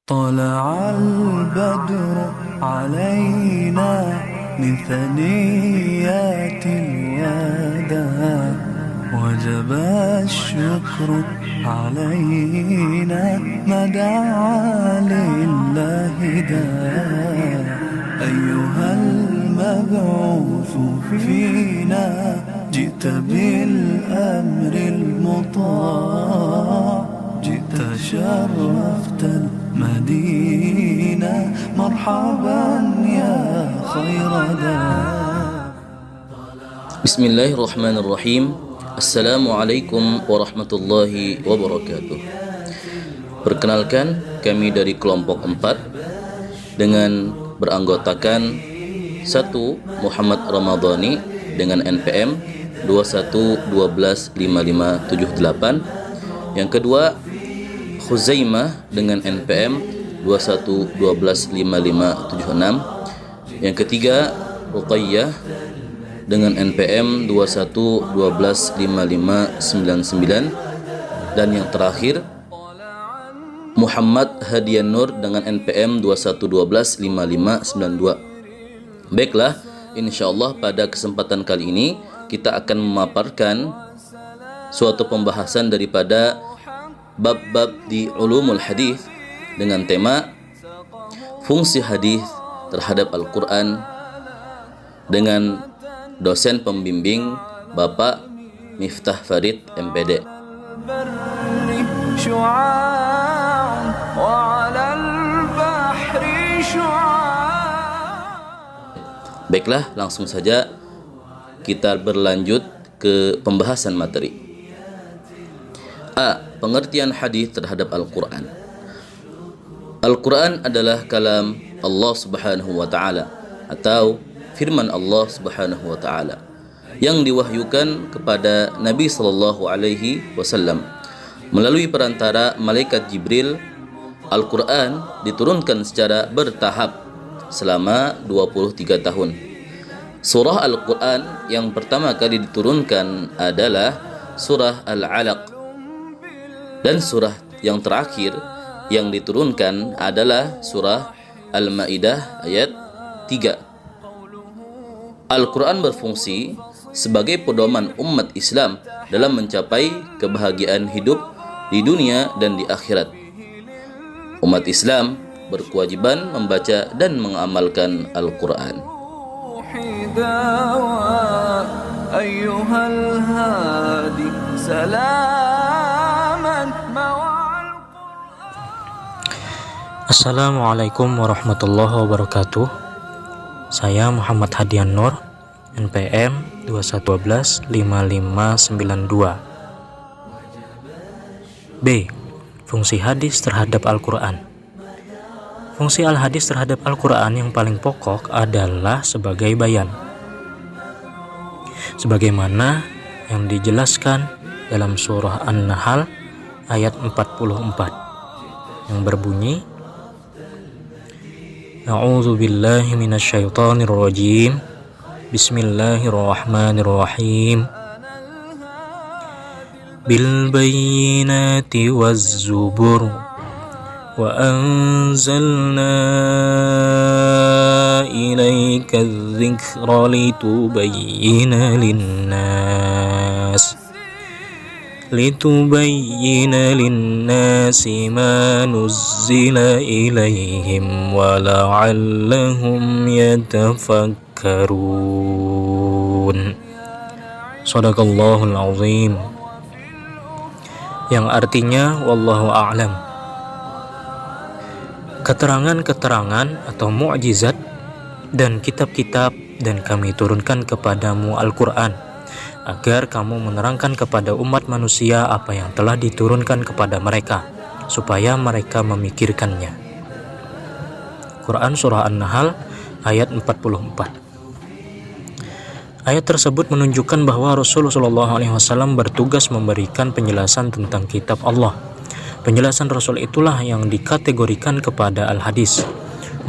طلع البدر علينا من ثنيات الوداع وجب الشكر علينا ما دعا لله داع أيها المبعوث فينا جئت بالأمر المطاع جئت شرفت المدينة مرحبا يا خير داع. Bismillahirrahmanirrahim. Assalamualaikum warahmatullahi wabarakatuh. Perkenalkan, kami dari kelompok 4 dengan beranggotakan 1. Muhammad Ramadhani dengan NPM 21125578. Yang kedua, Khuzaimah dengan NPM 21125576. Yang ketiga, Ruqayyah dengan NPM 21125599. Dan yang terakhir, Muhammad Hadian Nur dengan NPM 21125592. Baiklah, insyaallah pada kesempatan kali ini kita akan memaparkan suatu pembahasan daripada bab-bab di ulumul hadis dengan tema fungsi hadis terhadap Al-Quran dengan dosen pembimbing Bapak Miftah Farid MPD. Baiklah, langsung saja kita berlanjut ke pembahasan materi. A. Pengertian hadis terhadap Al-Quran. Al-Quran adalah kalam Allah Subhanahu wa Ta'ala atau firman Allah Subhanahu wa Ta'ala yang diwahyukan kepada Nabi sallallahu alaihi wasallam melalui perantara malaikat Jibril. Al-Quran diturunkan secara bertahap selama 23 tahun. Surah Al-Quran yang pertama kali diturunkan adalah surah Al-Alaq, dan surah yang terakhir yang diturunkan adalah surah Al-Maidah ayat 3. Al-Quran berfungsi sebagai pedoman umat Islam dalam mencapai kebahagiaan hidup di dunia dan di akhirat. Umat Islam berkewajiban membaca dan mengamalkan Al-Quran. Assalamualaikum warahmatullahi wabarakatuh. Saya Muhammad Hadian Nur, NPM 21125592. B. Fungsi hadis terhadap Al-Quran. Fungsi al-hadis terhadap Al-Quran yang paling pokok adalah sebagai bayan, sebagaimana yang dijelaskan dalam surah An-Nahl ayat 44 yang berbunyi, A'udzu billahi minasyaitonir rajim. Bismillahirrahmanirrahim. Bil bayyinati waz zubur wa anzalna ilaika adh-dhikra litubayyina linnasi ma nuzzila ilaihim wa la'allahum yatafakkarun. Shadaqallahul azim. Yang artinya wallahu a'lam. Keterangan-keterangan atau mukjizat dan kitab-kitab dan kami turunkan kepadamu Al-Quran agar kamu menerangkan kepada umat manusia apa yang telah diturunkan kepada mereka, supaya mereka memikirkannya. Quran Surah An-Nahl ayat 44. Ayat tersebut menunjukkan bahwa Rasulullah SAW bertugas memberikan penjelasan tentang kitab Allah. Penjelasan Rasul itulah yang dikategorikan kepada Al-Hadis.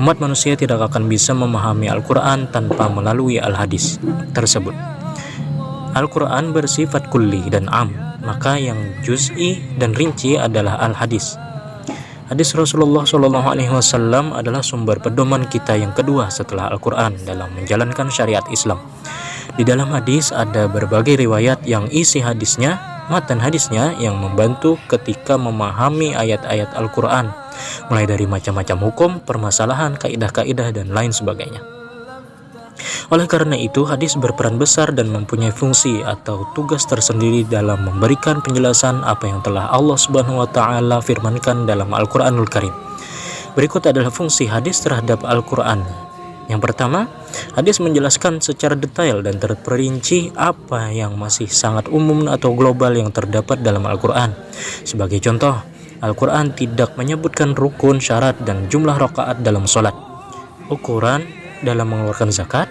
Umat manusia tidak akan bisa memahami Al-Quran tanpa melalui Al-Hadis tersebut. Al-Quran bersifat kulli dan am, maka yang juz'i dan rinci adalah al-hadis. Hadis Rasulullah Shallallahu Alaihi Wasallam adalah sumber pedoman kita yang kedua setelah Al-Quran dalam menjalankan syariat Islam. Di dalam hadis ada berbagai riwayat yang isi hadisnya, matan hadisnya yang membantu ketika memahami ayat-ayat Al-Quran, mulai dari macam-macam hukum, permasalahan, kaidah-kaidah, dan lain sebagainya. Oleh karena itu, hadis berperan besar dan mempunyai fungsi atau tugas tersendiri dalam memberikan penjelasan apa yang telah Allah Subhanahu wa taala firmankan dalam Al-Qur'anul Karim. Berikut adalah fungsi hadis terhadap Al-Qur'an. Yang pertama, hadis menjelaskan secara detail dan terperinci apa yang masih sangat umum atau global yang terdapat dalam Al-Qur'an. Sebagai contoh, Al-Qur'an tidak menyebutkan rukun, syarat, dan jumlah rakaat dalam sholat, ukuran dalam mengeluarkan zakat,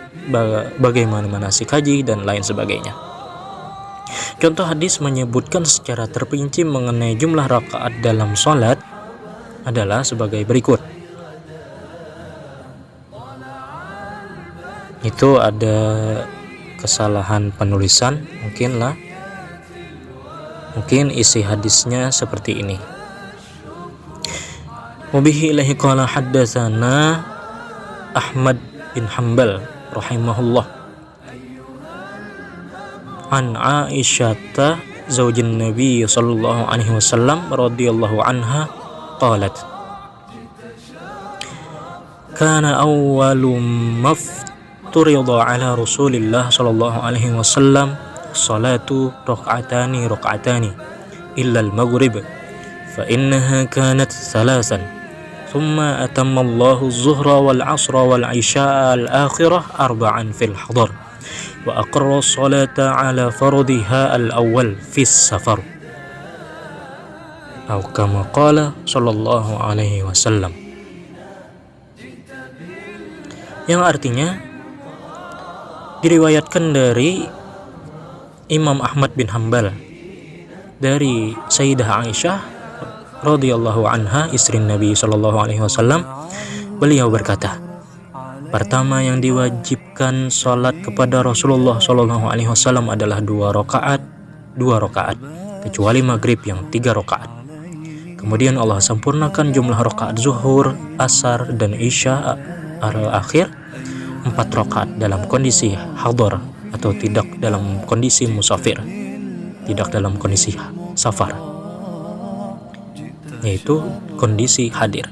bagaimana manasik haji, dan lain sebagainya. Contoh hadis menyebutkan secara terperinci mengenai jumlah rakaat dalam sholat adalah sebagai berikut. Itu ada kesalahan penulisan, mungkin isi hadisnya seperti ini. Wabihi ilahi qala haddatsana Ahmad bin Hanbal rahimahullah an Aisyata zaujin Nabi sallallahu alaihi wasallam radhiyallahu anha qalat kana awwalu mafturida ala Rasulillah sallallahu alaihi wasallam salatu rak'atani illa al-maghrib fa innaha kanat thalathan ثم أتم الله الظهر والعصر والعشاء الآخرة 4 في الحضر وأقر الصلاة على فرضها الأول في السفر أو كما قال صلى الله عليه وسلم, yang artinya diriwayatkan dari Imam Ahmad bin Hanbal dari Sayyidah Aisyah radhiyallahu anha, istri Nabi sallallahu alaihi wasallam. Beliau berkata, pertama yang diwajibkan salat kepada Rasulullah sallallahu alaihi wasallam adalah 2 rakaat, kecuali maghrib yang 3 rakaat. Kemudian Allah sempurnakan jumlah rakaat zuhur, asar, dan isya akhir 4 rakaat dalam kondisi hadar atau tidak dalam kondisi musafir, tidak dalam kondisi safar, yaitu kondisi hadir,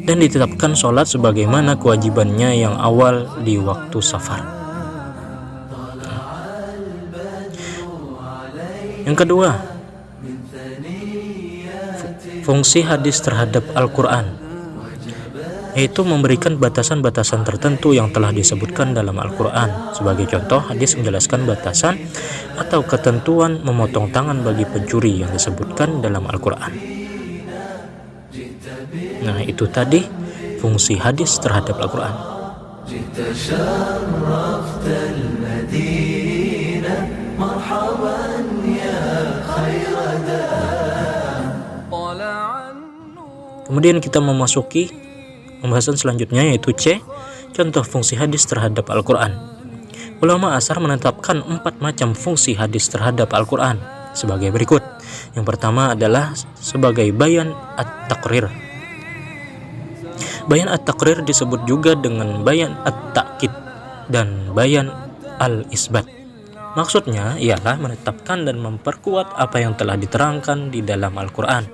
dan ditetapkan sholat sebagaimana kewajibannya yang awal di waktu safar. Yang kedua, fungsi hadis terhadap Al-Quran, yaitu memberikan batasan-batasan tertentu yang telah disebutkan dalam Al-Quran. Sebagai contoh, hadis menjelaskan batasan atau ketentuan memotong tangan bagi pencuri yang disebutkan dalam Al-Quran. Nah, itu tadi fungsi hadis terhadap Al-Quran. Kemudian kita memasuki pembahasan selanjutnya, yaitu C, contoh fungsi hadis terhadap Al-Quran. Ulama asar menetapkan 4 macam fungsi hadis terhadap Al-Quran sebagai berikut. Yang pertama adalah sebagai bayan at-taqrir. Bayan at-taqrir disebut juga dengan bayan at-ta'kid dan bayan al-isbat. Maksudnya ialah menetapkan dan memperkuat apa yang telah diterangkan di dalam Al-Quran,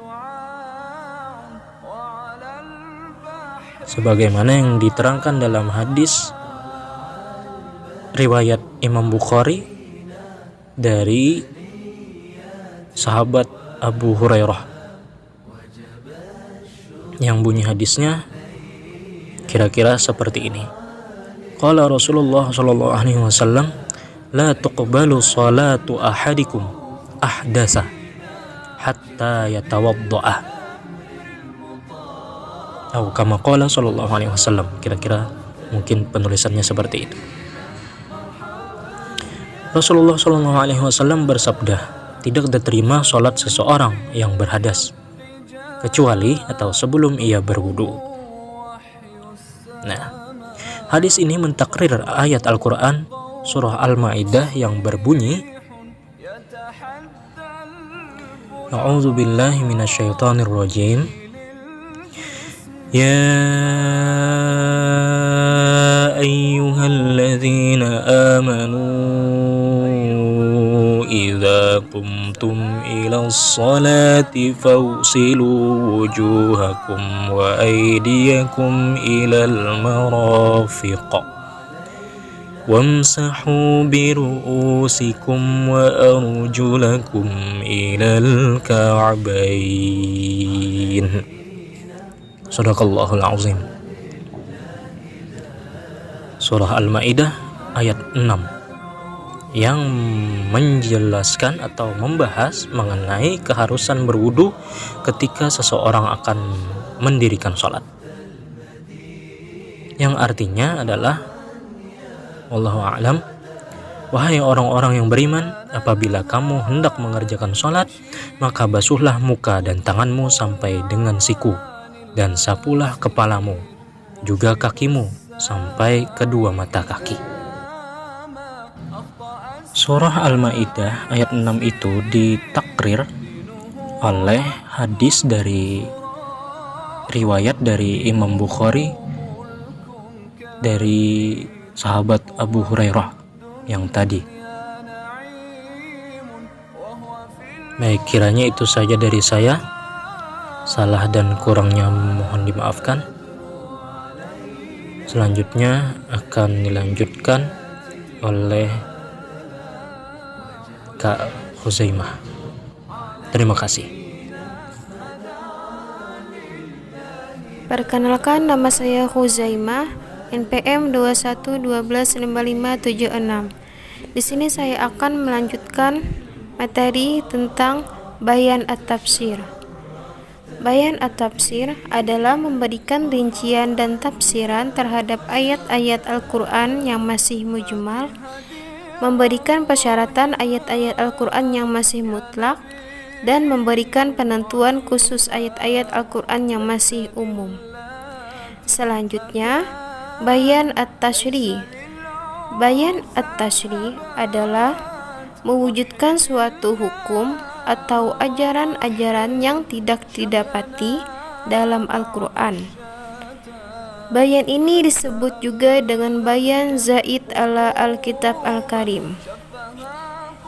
sebagaimana yang diterangkan dalam hadis riwayat Imam Bukhari dari sahabat Abu Hurairah, yang bunyi hadisnya kira-kira seperti ini. Qala Rasulullah sallallahu alaihi wasallam, la tuqbalu salatu ahadikum ahdasa hatta yatawadda'a. Atau kama qala sallallahu alaihi wasallam, kira-kira mungkin penulisannya seperti itu. Rasulullah sallallahu alaihi wasallam bersabda, tidak diterima salat seseorang yang berhadas kecuali atau sebelum ia berwudu. Nah, hadis ini mentakrir ayat Al-Quran surah Al-Ma'idah yang berbunyi, A'udzu billahi minasyaitonir rajim, يا أيها الذين آمنوا إذا قمتم إلى الصلاة فاغسلوا وجوهكم وأيديكم إلى المرافق وامسحوا برؤوسكم وأرجلكم إلى الكعبين. Shadaqallahul Azim. Surah Al-Maidah ayat 6 yang menjelaskan atau membahas mengenai keharusan berwudu ketika seseorang akan mendirikan sholat, yang artinya adalah, wallahu a'lam, wahai orang-orang yang beriman, apabila kamu hendak mengerjakan sholat, maka basuhlah muka dan tanganmu sampai dengan siku, dan sapulah kepalamu, juga kakimu sampai kedua mata kaki. Surah Al-Maidah ayat 6 itu ditakrir oleh hadis dari riwayat dari Imam Bukhari dari sahabat Abu Hurairah yang tadi. Baik, kiranya itu saja dari saya. Salah dan kurangnya mohon dimaafkan. Selanjutnya akan dilanjutkan oleh Kak Huzaimah. Terima kasih. Perkenalkan, nama saya Huzaimah, NPM 21125576. Di sini saya akan melanjutkan materi tentang Bayan at-Tafsir. Bayan at-Tafsir adalah memberikan rincian dan tafsiran terhadap ayat-ayat Al-Quran yang masih mujmal, memberikan persyaratan ayat-ayat Al-Quran yang masih mutlak, dan memberikan penentuan khusus ayat-ayat Al-Quran yang masih umum. Selanjutnya, Bayan at-Tashri. Bayan at-Tashri adalah mewujudkan suatu hukum atau ajaran-ajaran yang tidak didapati dalam Al-Quran. Bayan ini disebut juga dengan bayan zaid ala Alkitab Al-Karim.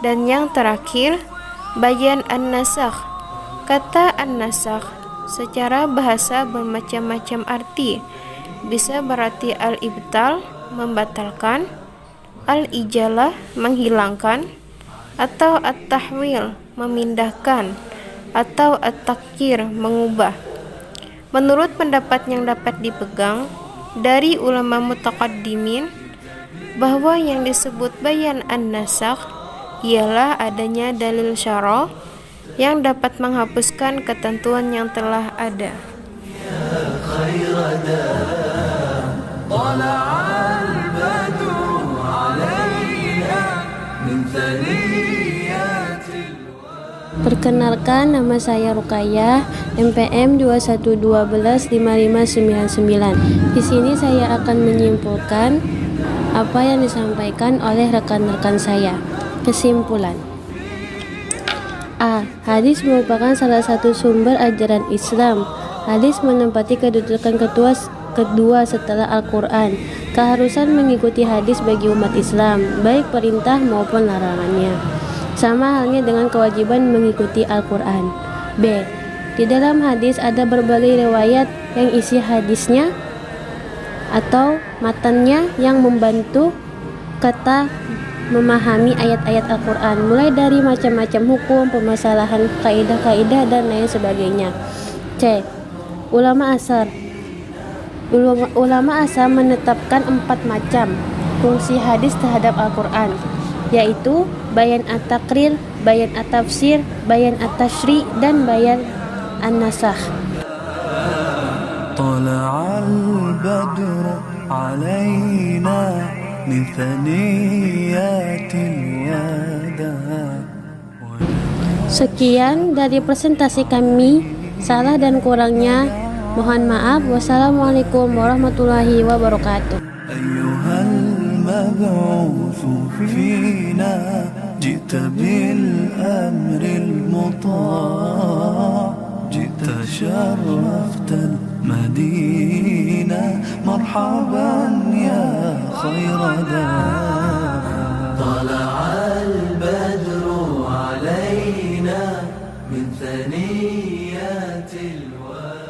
Dan yang terakhir, bayan an-nasakh. Kata an-nasakh secara bahasa bermacam-macam arti. Bisa berarti al-ibtal, membatalkan, al-ijalah, menghilangkan, atau at-tahwil, memindahkan, atau at-takyir, mengubah. Menurut pendapat yang dapat dipegang dari ulama mutaqaddimin, bahwa yang disebut bayan an-nasakh ialah adanya dalil syara yang dapat menghapuskan ketentuan yang telah ada. Perkenalkan, nama saya Rukayah, MPM 21125599. Di sini saya akan menyimpulkan apa yang disampaikan oleh rekan-rekan saya. Kesimpulan. A. Hadis merupakan salah satu sumber ajaran Islam. Hadis menempati kedudukan kedua setelah Al-Quran. Keharusan mengikuti hadis bagi umat Islam, baik perintah maupun larangannya. Sama halnya dengan kewajiban mengikuti Al-Quran. B. Di dalam hadis ada berbagai riwayat yang isi hadisnya atau matannya yang membantu kita memahami ayat-ayat Al-Quran, mulai dari macam-macam hukum, permasalahan, kaidah-kaidah, dan lain sebagainya. C. Ulama asar menetapkan 4 macam fungsi hadis terhadap Al-Quran, yaitu bayan at-taqrir, bayan at-tafsir, bayan at-tashri, dan bayan an-nasakh. Tala'al badru alaina min thaniyatil wada. Sekian dari presentasi kami, salah dan kurangnya mohon maaf. Wassalamualaikum warahmatullahi wabarakatuh. المبعوث فينا جئت بالأمر المطاع جئت تشرفت المدينة مرحبا يا خير دار. طلع البدر علينا من ثنيات الوداع.